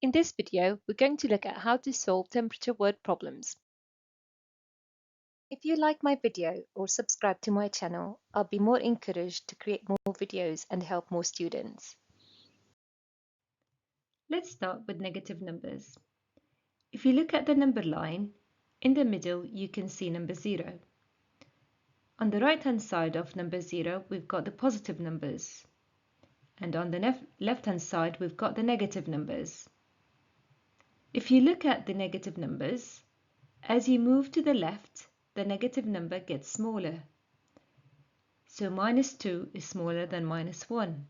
In this video, we're going to look at how to solve temperature word problems. If you like my video or subscribe to my channel, I'll be more encouraged to create more videos and help more students. Let's start with negative numbers. If you look at the number line, in the middle you can see number 0. On the right-hand side of number 0, we've got the positive numbers. And on the left-hand side, we've got the negative numbers. If you look at the negative numbers, as you move to the left, the negative number gets smaller. So minus 2 is smaller than minus 1.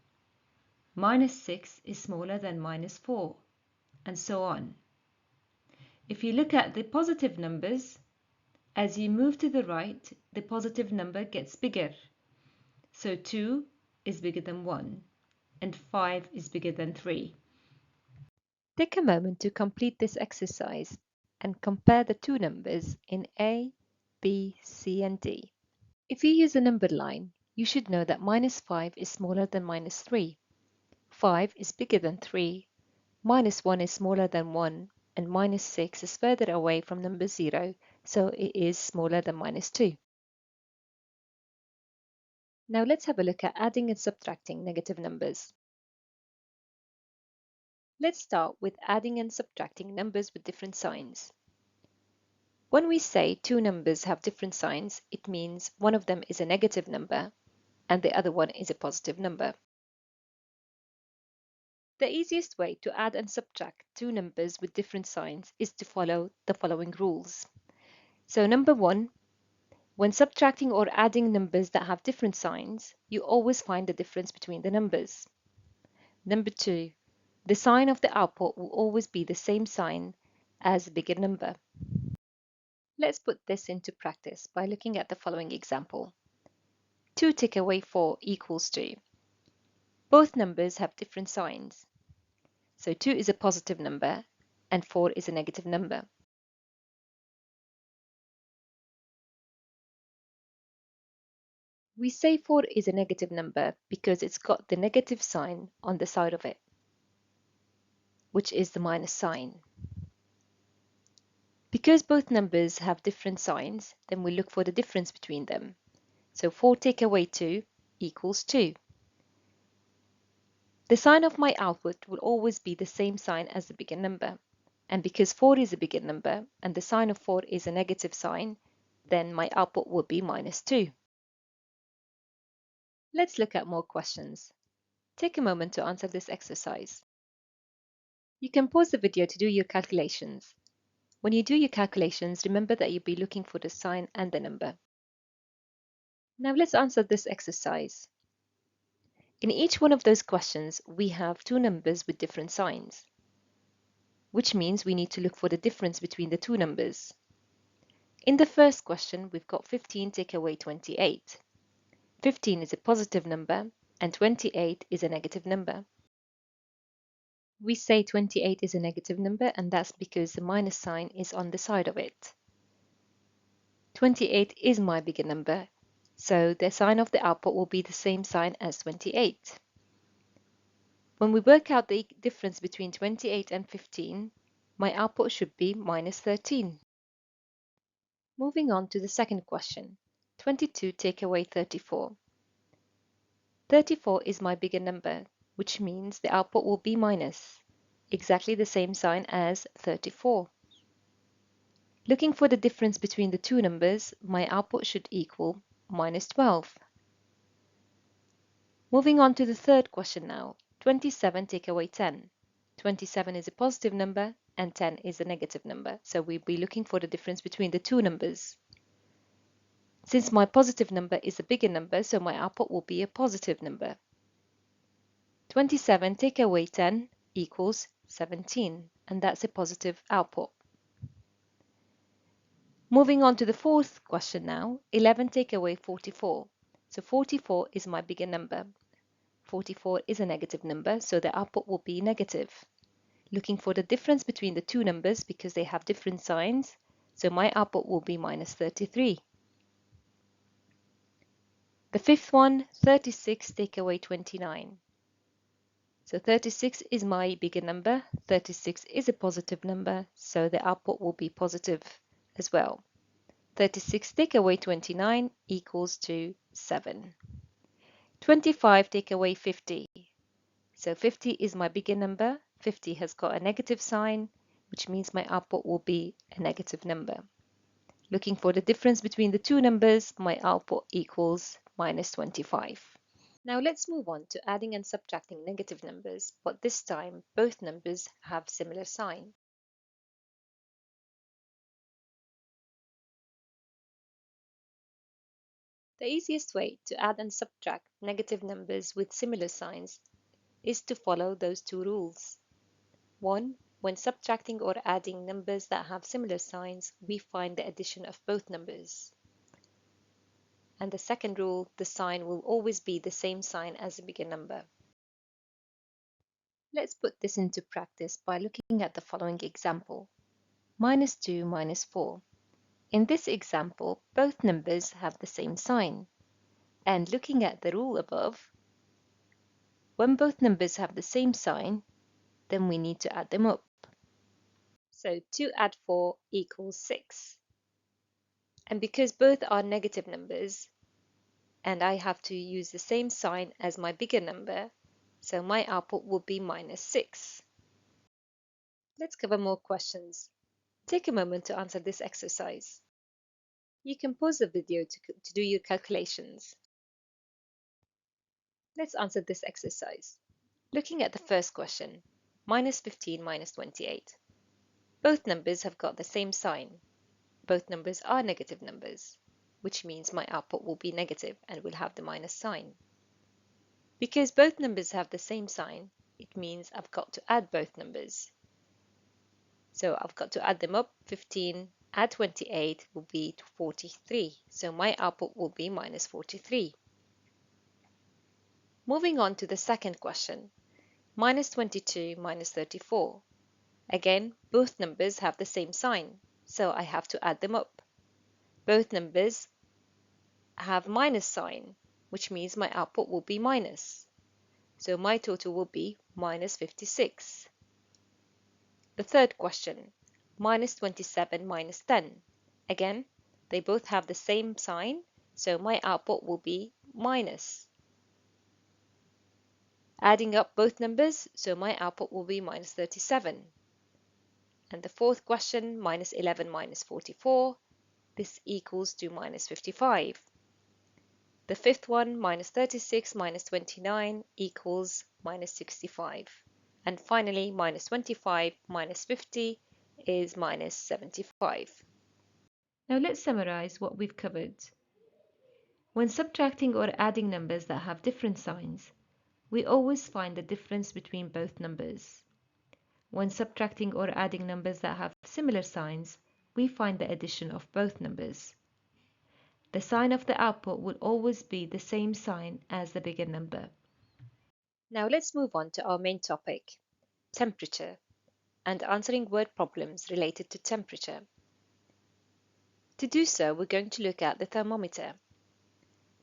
Minus 6 is smaller than minus 4, and so on. If you look at the positive numbers, as you move to the right, the positive number gets bigger. So 2 is bigger than 1, and 5 is bigger than 3. Take a moment to complete this exercise and compare the two numbers in A, B, C, and D. If you use a number line, you should know that minus 5 is smaller than minus 3. 5 is bigger than 3, minus 1 is smaller than 1, and minus 6 is further away from number 0, so it is smaller than minus 2. Now let's have a look at adding and subtracting negative numbers. Let's start with adding and subtracting numbers with different signs. When we say two numbers have different signs, it means one of them is a negative number and the other one is a positive number. The easiest way to add and subtract two numbers with different signs is to follow the following rules. So number 1, when subtracting or adding numbers that have different signs, you always find the difference between the numbers. Number 2, the sign of the output will always be the same sign as a bigger number. Let's put this into practice by looking at the following example. 2 take away 4 equals 2. Both numbers have different signs. So 2 is a positive number and 4 is a negative number. We say 4 is a negative number because it's got the negative sign on the side of it, which is the minus sign. Because both numbers have different signs, then we look for the difference between them. So 4 take away 2 equals 2. The sign of my output will always be the same sign as the bigger number. And because 4 is a bigger number and the sign of 4 is a negative sign, then my output will be minus 2. Let's look at more questions. Take a moment to answer this exercise. You can pause the video to do your calculations. When you do your calculations, remember that you'll be looking for the sign and the number. Now let's answer this exercise. In each one of those questions, we have two numbers with different signs, which means we need to look for the difference between the two numbers. In the first question, we've got 15 take away 28. 15 is a positive number and 28 is a negative number. We say 28 is a negative number, and that's because the minus sign is on the side of it. 28 is my bigger number, so the sign of the output will be the same sign as 28. When we work out the difference between 28 and 15, my output should be minus 13. Moving on to the second question, 22 take away 34. 34 is my bigger number, which means the output will be minus, exactly the same sign as 34. Looking for the difference between the two numbers, my output should equal minus 12. Moving on to the third question now, 27 take away 10. 27 is a positive number and 10 is a negative number, so we'll be looking for the difference between the two numbers. Since my positive number is a bigger number, so my output will be a positive number. 27 take away 10 equals 17, and that's a positive output. Moving on to the fourth question now, 11 take away 44. So 44 is my bigger number. 44 is a negative number, so the output will be negative. Looking for the difference between the two numbers because they have different signs, so my output will be minus 33. The fifth one, 36 take away 29. So 36 is my bigger number. 36 is a positive number, so the output will be positive as well. 36 take away 29 equals to 7. 25 take away 50. So 50 is my bigger number. 50 has got a negative sign, which means my output will be a negative number. Looking for the difference between the two numbers, my output equals minus 25. Now let's move on to adding and subtracting negative numbers, but this time both numbers have similar sign. The easiest way to add and subtract negative numbers with similar signs is to follow those two rules. 1. When subtracting or adding numbers that have similar signs, we find the addition of both numbers. And the second rule, the sign will always be the same sign as the bigger number. Let's put this into practice by looking at the following example. Minus 2 minus 4. In this example, both numbers have the same sign. And looking at the rule above, when both numbers have the same sign, then we need to add them up. So 2 add 4 equals 6. And because both are negative numbers, and I have to use the same sign as my bigger number, so my output will be minus 6. Let's cover more questions. Take a moment to answer this exercise. You can pause the video to do your calculations. Let's answer this exercise. Looking at the first question, minus 15 minus 28. Both numbers have got the same sign. Both numbers are negative numbers, which means my output will be negative and will have the minus sign. Because both numbers have the same sign, it means I've got to add both numbers. So I've got to add them up. 15 add 28 will be 43. So my output will be minus 43. Moving on to the second question, minus 22 minus 34. Again, both numbers have the same sign, so I have to add them up. Both numbers have minus sign, which means my output will be minus. So my total will be minus 56. The third question, minus 27 minus 10. Again, they both have the same sign, so my output will be minus. Adding up both numbers, so my output will be minus 37. And the fourth question, minus 11 minus 44, this equals to minus 55. The fifth one, minus 36 minus 29 equals minus 65. And finally, minus 25 minus 50 is minus 75. Now let's summarize what we've covered. When subtracting or adding numbers that have different signs, we always find the difference between both numbers. When subtracting or adding numbers that have similar signs, we find the addition of both numbers. The sign of the output will always be the same sign as the bigger number. Now let's move on to our main topic, temperature, and answering word problems related to temperature. To do so, we're going to look at the thermometer.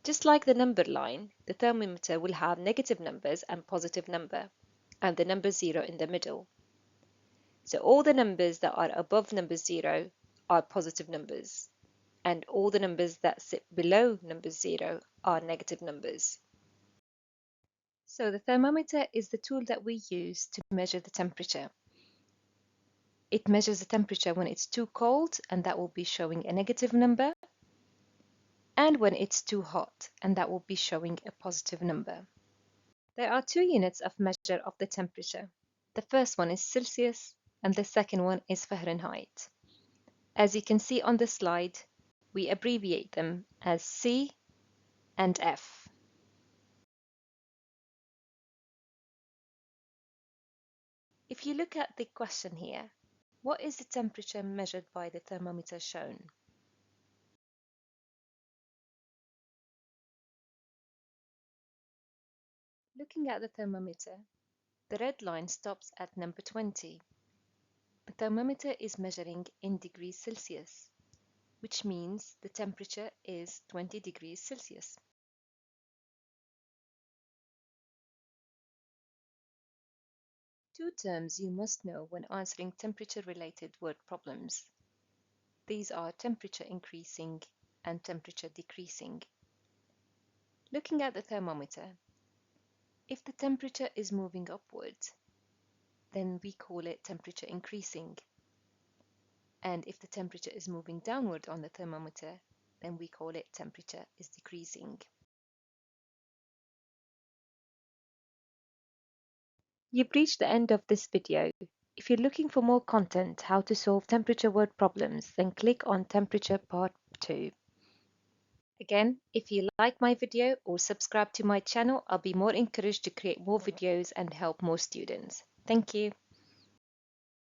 Just like the number line, the thermometer will have negative numbers and positive number, and the number 0 in the middle. So all the numbers that are above number 0 are positive numbers, and all the numbers that sit below number 0 are negative numbers. So the thermometer is the tool that we use to measure the temperature. It measures the temperature when it's too cold, and that will be showing a negative number, and when it's too hot, and that will be showing a positive number. There are two units of measure of the temperature. The first one is Celsius, and the second one is Fahrenheit. As you can see on the slide, we abbreviate them as C and F. If you look at the question here, what is the temperature measured by the thermometer shown? Looking at the thermometer, the red line stops at number 20. The thermometer is measuring in degrees Celsius, which means the temperature is 20 degrees Celsius. Two terms you must know when answering temperature-related word problems. These are temperature increasing and temperature decreasing. Looking at the thermometer, if the temperature is moving upwards, then we call it temperature increasing. And if the temperature is moving downward on the thermometer, then we call it temperature is decreasing. You've reached the end of this video. If you're looking for more content, how to solve temperature word problems, then click on Temperature Part 2. Again, if you like my video or subscribe to my channel, I'll be more encouraged to create more videos and help more students. Thank you.